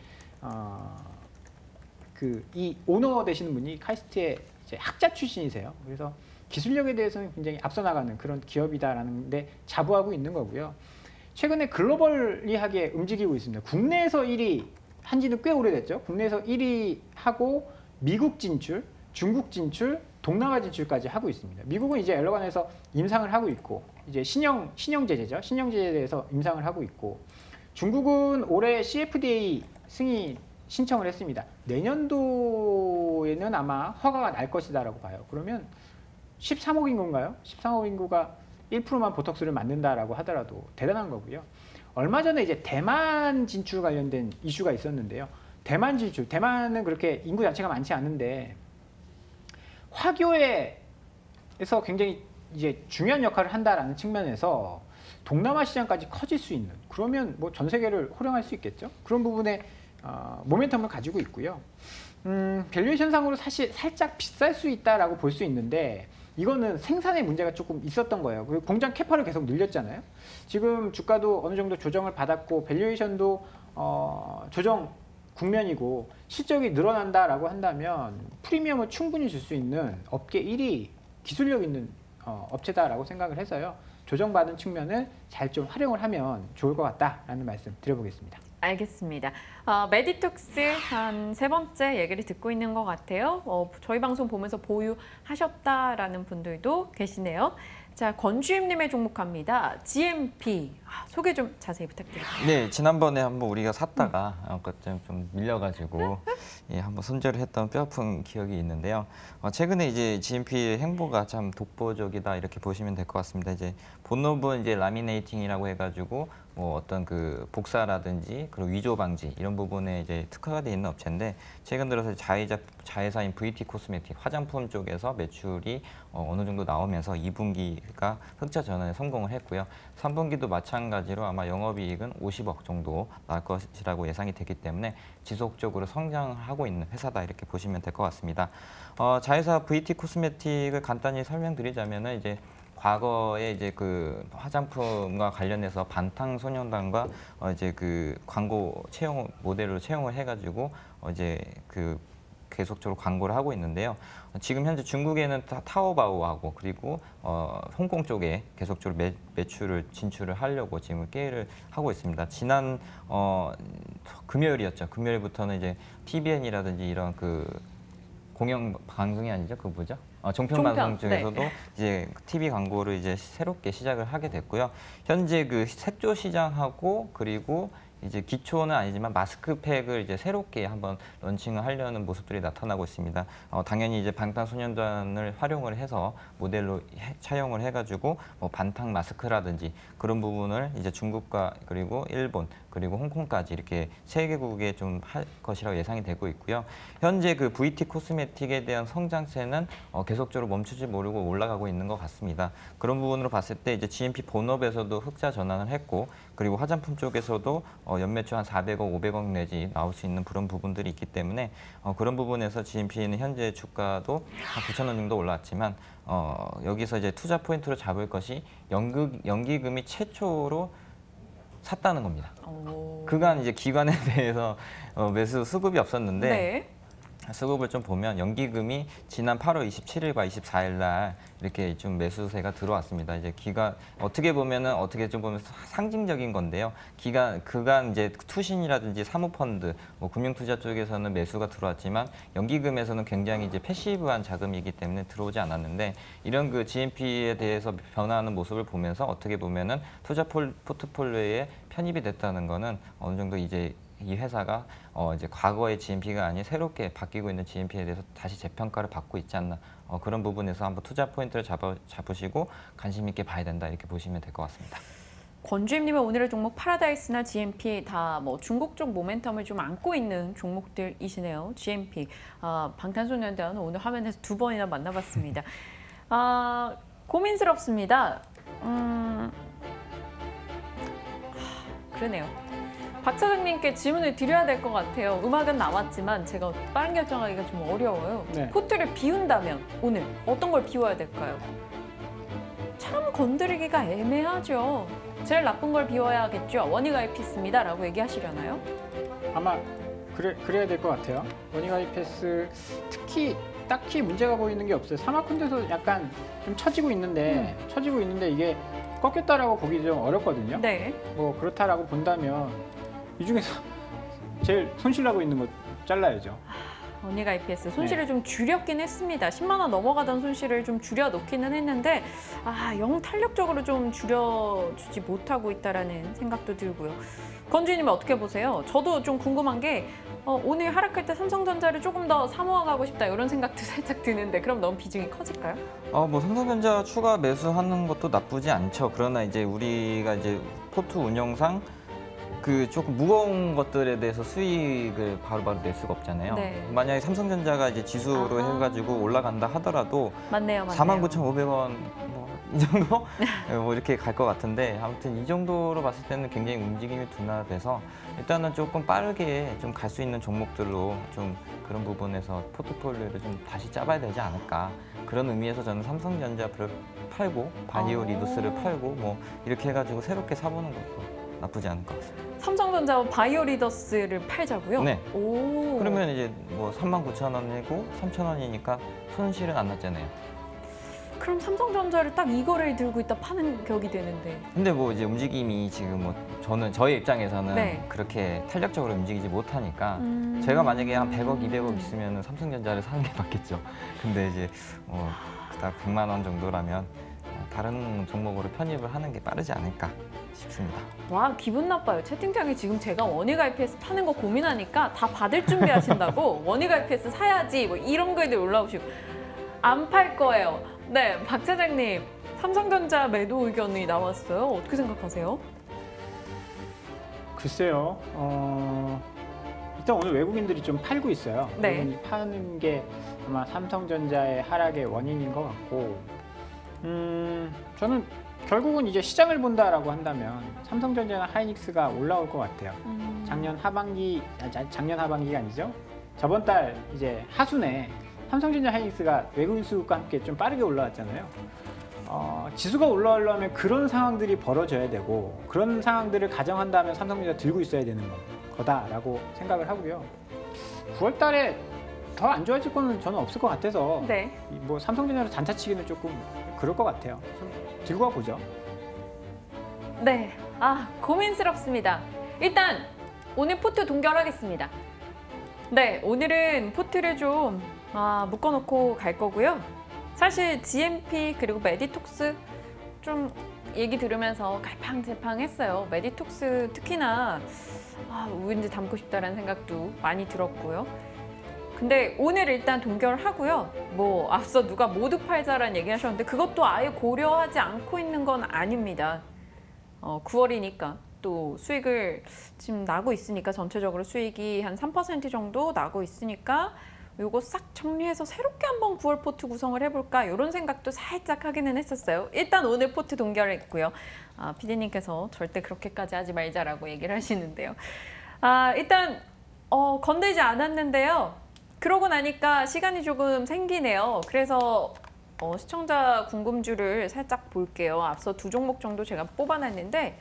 이 오너 되시는 분이 카이스트의 이제 학자 출신이세요. 그래서 기술력에 대해서는 굉장히 앞서 나가는 그런 기업이다라는 데 자부하고 있는 거고요. 최근에 글로벌리하게 움직이고 있습니다. 국내에서 1위 한지는 꽤 오래됐죠. 국내에서 1위 하고 미국 진출, 중국 진출, 동남아 진출까지 하고 있습니다. 미국은 이제 엘러간에서 임상을 하고 있고 이제 신형 제제죠. 신형 제제에 대해서 임상을 하고 있고 중국은 올해 CFDA 승인 신청을 했습니다. 내년도에는 아마 허가가 날 것이다라고 봐요. 그러면 13억 인구인가요? 13억 인구가 1%만 보톡스를 맞는다라고 하더라도 대단한 거고요. 얼마 전에 이제 대만 진출 관련된 이슈가 있었는데요. 대만 진출, 대만은 그렇게 인구 자체가 많지 않은데 화교에서 굉장히 이제 중요한 역할을 한다라는 측면에서 동남아 시장까지 커질 수 있는 그러면 뭐 전 세계를 호령할 수 있겠죠. 그런 부분에 모멘텀을 가지고 있고요. 밸류에이션상으로 사실 살짝 비쌀 수 있다라고 볼 수 있는데 이거는 생산에 문제가 조금 있었던 거예요. 그리고 공장 캐파를 계속 늘렸잖아요. 지금 주가도 어느 정도 조정을 받았고 밸류에이션도 조정 국면이고 실적이 늘어난다라고 한다면 프리미엄을 충분히 줄 수 있는 업계 1위 기술력 있는 업체다라고 생각을 해서요. 조정받은 측면을 잘 좀 활용을 하면 좋을 것 같다라는 말씀 드려보겠습니다. 알겠습니다. 메디톡스 한 3번째 얘기를 듣고 있는 것 같아요. 저희 방송 보면서 보유하셨다라는 분들도 계시네요. 자, 권주임님의 종목 갑니다. GMP 소개 좀 자세히 부탁드립니다. 네, 지난번에 한번 우리가 샀다가 좀 밀려가지고 예, 한번 손절을 했던 뼈아픈 기억이 있는데요. 최근에 이제 GMP의 행보가 참 독보적이다 이렇게 보시면 될 것 같습니다. 이제 본업은 이제 라미네이팅이라고 해가지고 뭐 어떤 그 복사라든지 그리고 위조 방지 이런 부분에 이제 특화가 돼 있는 업체인데 최근 들어서 자회사인 VT 코스메틱 화장품 쪽에서 매출이 어느 정도 나오면서 2분기가 흑자 전환에 성공을 했고요. 3분기도 마찬가지로 아마 영업이익은 50억 정도 나올 것이라고 예상이 되기 때문에 지속적으로 성장하고 있는 회사다 이렇게 보시면 될 것 같습니다. 자회사 VT 코스메틱을 간단히 설명드리자면은 이제 과거에 이제 그 화장품과 관련해서 방탄소년단과 이제 그 광고 채용 모델로 채용을 해가지고 이제 그 계속적으로 광고를 하고 있는데요. 지금 현재 중국에는 타오바오하고 그리고 홍콩 쪽에 계속적으로 매출을 진출을 하려고 지금 계획을 하고 있습니다. 지난 금요일이었죠. 금요일부터는 이제 TVN이라든지 이런 그 공영 방송이 아니죠, 그 뭐죠? 종편 방송 중에서도 네. 이제 TV 광고를 이제 새롭게 시작을 하게 됐고요. 현재 그 색조 시장하고 그리고 이제 기초는 아니지만 마스크팩을 이제 새롭게 한번 런칭을 하려는 모습들이 나타나고 있습니다. 당연히 이제 방탄소년단을 활용을 해서 모델로 차용을 해가지고 뭐 반탕 마스크라든지 그런 부분을 이제 중국과 그리고 일본 그리고 홍콩까지 이렇게 3개국에 좀 할 것이라고 예상이 되고 있고요. 현재 그 VT 코스메틱에 대한 성장세는 계속적으로 멈추지 모르고 올라가고 있는 것 같습니다. 그런 부분으로 봤을 때 이제 GMP 본업에서도 흑자 전환을 했고 그리고 화장품 쪽에서도 연매출 한 400억, 500억 내지 나올 수 있는 그런 부분들이 있기 때문에 그런 부분에서 GMP는 현재 주가도 한 9,000원 정도 올라왔지만 여기서 이제 투자 포인트로 잡을 것이 연기금이 최초로 샀다는 겁니다. 그간 이제 기관에 대해서 매수 수급이 없었는데 네. 수급을 좀 보면 연기금이 지난 8월 27일과 24일 날 이렇게 좀 매수세가 들어왔습니다. 이제 어떻게 보면은 좀 보면 상징적인 건데요. 그간 이제 투신이라든지 사모펀드, 뭐 금융투자 쪽에서는 매수가 들어왔지만 연기금에서는 굉장히 이제 패시브한 자금이기 때문에 들어오지 않았는데 이런 그 GMP에 대해서 변화하는 모습을 보면서 어떻게 보면은 투자 포트폴리오에 편입이 됐다는 거는 어느 정도 이제 이 회사가 이제 과거의 GMP가 아닌 새롭게 바뀌고 있는 GMP에 대해서 다시 재평가를 받고 있지 않나 그런 부분에서 한번 투자 포인트를 잡으시고 관심 있게 봐야 된다 이렇게 보시면 될 것 같습니다. 권주임님의 오늘의 종목 파라다이스나 GMP 다 뭐 중국 쪽 모멘텀을 좀 안고 있는 종목들이시네요. GMP 방탄소년단 오늘 화면에서 2번이나 만나봤습니다. 고민스럽습니다. 그러네요. 박 사장님께 질문을 드려야 될 것 같아요. 음악은 나왔지만 제가 빠른 결정하기가 좀 어려워요. 네. 포트를 비운다면 오늘 어떤 걸 비워야 될까요? 참 건드리기가 애매하죠. 제일 나쁜 걸 비워야겠죠. 원익IPS입니다 라고 얘기하시려나요? 아마 그래야 될 것 같아요. 원익IPS 특히 딱히 문제가 보이는 게 없어요. 사마콘드에서 약간 좀 처지고 있는데 이게 꺾였다라고 보기 좀 어렵거든요. 네. 뭐 그렇다라고 본다면 이 중에서 제일 손실나고 있는 거 잘라야죠. 원익IPS 손실을 좀 줄였긴 했습니다. 10만 원 넘어가던 손실을 좀 줄여놓기는 했는데 영 탄력적으로 좀 줄여주지 못하고 있다라는 생각도 들고요. 건주님은 어떻게 보세요? 저도 좀 궁금한 게 오늘 하락할 때 삼성전자를 조금 더 사모아가고 싶다 이런 생각도 살짝 드는데 그럼 너무 비중이 커질까요? 뭐 삼성전자 추가 매수하는 것도 나쁘지 않죠. 그러나 이제 우리가 이제 포트 운영상 그 조금 무거운 것들에 대해서 수익을 바로바로 낼 수가 없잖아요. 네. 만약에 삼성전자가 이제 지수로 해가지고 올라간다 하더라도 맞네요. 49,500원 이 정도 뭐 이렇게 갈 것 같은데 아무튼 이 정도로 봤을 때는 굉장히 움직임이 둔화돼서 일단은 조금 빠르게 좀 갈 수 있는 종목들로 좀 그런 부분에서 포트폴리오를 좀 다시 짜봐야 되지 않을까 그런 의미에서 저는 삼성전자를 팔고 바이오 리도스를 팔고 뭐 이렇게 해가지고 새롭게 사보는 것도 나쁘지 않을 것 같습니다. 삼성전자와 바이오리더스를 팔자고요? 네. 오. 그러면 이제 뭐 39,000원이고 3,000원이니까 손실은 안 났잖아요. 그럼 삼성전자를 딱 이거를 들고 있다 파는 격이 되는데. 근데 뭐 이제 움직임이 지금 뭐 저희 입장에서는 네. 그렇게 탄력적으로 움직이지 못하니까 제가 만약에 한 100억, 200억 있으면 삼성전자를 사는 게 맞겠죠. 근데 이제 그닥 100만 원 정도라면 다른 종목으로 편입을 하는 게 빠르지 않을까 싶습니다. 와, 기분 나빠요. 채팅창에 지금 제가 원익 IPS 파는 거 고민하니까 다 받을 준비하신다고 원익 IPS 사야지 뭐 이런 글들 올라오시고 안 팔 거예요. 네, 박 차장님, 삼성전자 매도 의견이 나왔어요. 어떻게 생각하세요? 글쎄요. 일단 오늘 외국인들이 좀 팔고 있어요. 네. 외국인이 파는 게 아마 삼성전자의 하락의 원인인 것 같고, 저는 결국은 이제 시장을 본다라고 한다면 삼성전자나 하이닉스가 올라올 것 같아요. 작년 하반기가 아니죠. 저번 달 이제 하순에 삼성전자 하이닉스가 외국인 수급과 함께 좀 빠르게 올라왔잖아요. 지수가 올라오려면 그런 상황들이 벌어져야 되고 그런 상황들을 가정한다면 삼성전자 들고 있어야 되는 거다라고 생각을 하고요. 9월 달에 더 안 좋아질 거는 저는 없을 것 같아서 네. 뭐 삼성전자로 단타치기는 조금 그럴 것 같아요. 좀 들고 와보죠. 네, 고민스럽습니다. 일단 오늘 포트 동결하겠습니다. 네, 오늘은 포트를 좀 묶어놓고 갈 거고요. 사실 GMP 그리고 메디톡스 좀 얘기 들으면서 갈팡질팡했어요. 메디톡스 특히나 왠지 담고 싶다라는 생각도 많이 들었고요. 근데 오늘 일단 동결하고요. 뭐 앞서 누가 모두 팔자라는 얘기 하셨는데 그것도 아예 고려하지 않고 있는 건 아닙니다. 9월이니까 또 수익을 지금 나고 있으니까 전체적으로 수익이 한 3% 정도 나고 있으니까 요거 싹 정리해서 새롭게 한번 9월 포트 구성을 해볼까 이런 생각도 살짝 하기는 했었어요. 일단 오늘 포트 동결했고요. PD님께서 절대 그렇게까지 하지 말자라고 얘기를 하시는데요. 일단 건들지 않았는데요. 그러고 나니까 시간이 조금 생기네요. 그래서 시청자 궁금주를 살짝 볼게요. 앞서 두 종목 정도 제가 뽑아놨는데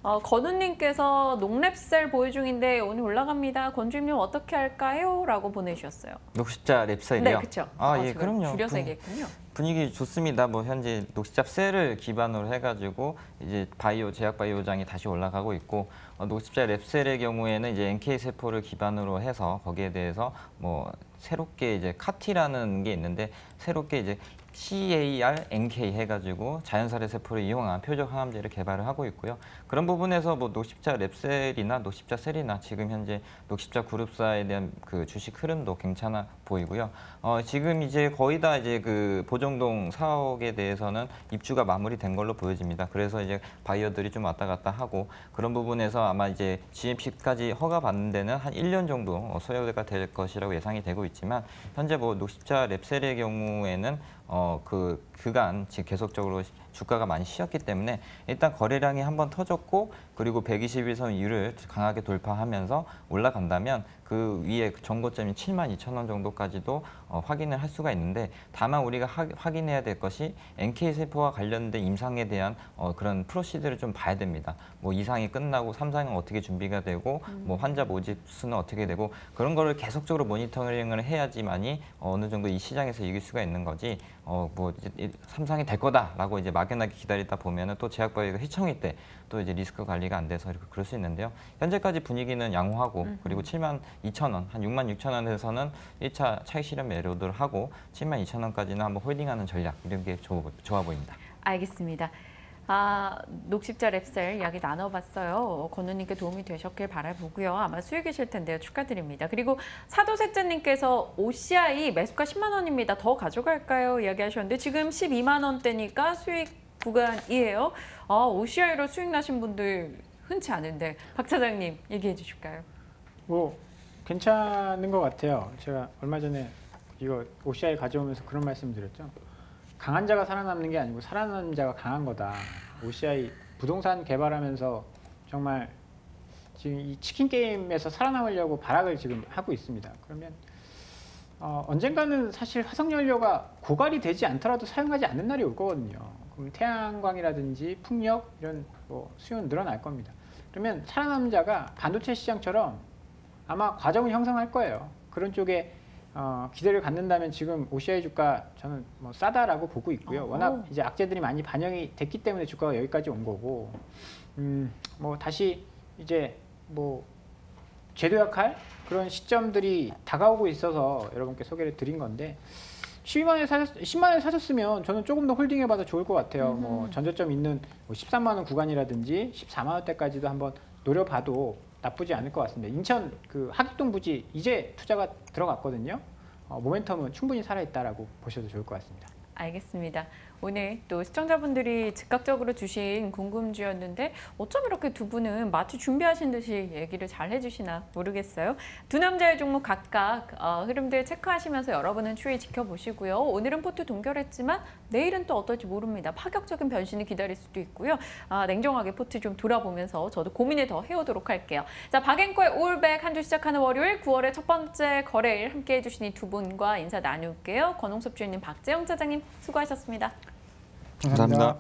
건우님께서 농랩셀 보유 중인데 오늘 올라갑니다. 건주임님 어떻게 할까요? 라고 보내주셨어요. 녹십자 랩셀이요? 네, 그렇죠. 예, 그럼요. 줄여서 얘기했군요. 분위기 좋습니다. 뭐 현재 녹십자 셀을 기반으로 해가지고 이제 제약 바이오장이 다시 올라가고 있고 녹십자 랩셀의 경우에는 이제 NK 세포를 기반으로 해서 거기에 대해서 뭐 새롭게 이제 카티라는 게 있는데 새롭게 이제 CAR-NK 해가지고 자연살해 세포를 이용한 표적 항암제를 개발을 하고 있고요. 그런 부분에서 뭐 녹십자 랩셀이나 녹십자 셀이나 지금 현재 녹십자 그룹사에 대한 그 주식 흐름도 괜찮아 보이고요. 지금 이제 거의 다 이제 그 보정동 사옥에 대해서는 입주가 마무리된 걸로 보여집니다. 그래서 이제 바이어들이 좀 왔다 갔다 하고 그런 부분에서 아마 이제 GMP까지 허가 받는 데는 한 1년 정도 소요가 될 것이라고 예상이 되고 있지만 현재 뭐 녹십자 랩셀의 경우에는 그간 지금 계속적으로 주가가 많이 쉬었기 때문에 일단 거래량이 한번 터졌고 그리고 121선 위를 강하게 돌파하면서 올라간다면 그 위에 전고점인 72,000원 정도까지도 확인을 할 수가 있는데 다만 우리가 확인해야 될 것이 NK세포와 관련된 임상에 대한 그런 프로시드를 좀 봐야 됩니다. 뭐 2상이 끝나고 3상은 어떻게 준비가 되고 뭐 환자 모집 수는 어떻게 되고 그런 거를 계속적으로 모니터링을 해야지만이 어느 정도 이 시장에서 이길 수가 있는 거지 뭐 이제 3상이 될 거다라고 이제 막연하게 기다리다 보면은 또 제약바이오가 휘청일 때 또 이제 리스크 관리가 안 돼서 이렇게 그럴 수 있는데요. 현재까지 분위기는 양호하고 그리고 72,000원, 한 66,000원에서는 1차 차익 실현 매도를 하고 72,000원까지는 한번 홀딩하는 전략 이런 게 좋아 보입니다. 알겠습니다. 녹십자 랩셀 이야기 나눠봤어요. 건우님께 도움이 되셨길 바라보고요. 아마 수익이실 텐데요. 축하드립니다. 그리고 사도셋째님께서 OCI 매수가 10만 원입니다. 더 가져갈까요? 이야기하셨는데 지금 12만 원대니까 수익 구간이에요. OCI로 수익 나신 분들 흔치 않은데 박 차장님 얘기해 주실까요? 뭐 괜찮은 것 같아요. 제가 얼마 전에 이거 OCI 가져오면서 그런 말씀 드렸죠. 강한 자가 살아남는 게 아니고 살아남는 자가 강한 거다. OCI 부동산 개발하면서 정말 지금 이 치킨 게임에서 살아남으려고 발악을 지금 하고 있습니다. 그러면 언젠가는 사실 화석연료가 고갈이 되지 않더라도 사용하지 않는 날이 올 거거든요. 그럼 태양광이라든지 풍력 이런 뭐 수요는 늘어날 겁니다. 그러면 살아남는 자가 반도체 시장처럼 아마 과정을 형성할 거예요. 그런 쪽에 기대를 갖는다면 지금 OCI 주가 저는 뭐 싸다라고 보고 있고요. 워낙 이제 악재들이 많이 반영이 됐기 때문에 주가가 여기까지 온 거고, 뭐 다시 이제 뭐 재도약할 그런 시점들이 다가오고 있어서 여러분께 소개를 드린 건데, 10만 원에 사셨으면 저는 조금 더 홀딩해봐도 좋을 것 같아요. 뭐 전저점 있는 뭐 13만 원 구간이라든지 14만 원대까지도 한번 노려봐도 나쁘지 않을 것 같습니다. 인천 그 하객동 부지 이제 투자가 들어갔거든요. 모멘텀은 충분히 살아있다라고 보셔도 좋을 것 같습니다. 알겠습니다. 오늘 또 시청자분들이 즉각적으로 주신 궁금주였는데 어쩜 이렇게 두 분은 마치 준비하신 듯이 얘기를 잘 해주시나 모르겠어요. 두 남자의 종목 각각 흐름들 체크하시면서 여러분은 추이 지켜보시고요. 오늘은 포트 동결했지만 내일은 또 어떨지 모릅니다. 파격적인 변신이 기다릴 수도 있고요. 냉정하게 포트 좀 돌아보면서 저도 고민을 더 해오도록 할게요. 자, 박앤코의 올백 한 주 시작하는 월요일 9월의 첫 번째 거래일 함께해 주신 이 두 분과 인사 나눌게요. 권홍섭 주인님, 박재영 차장님 수고하셨습니다. 감사합니다.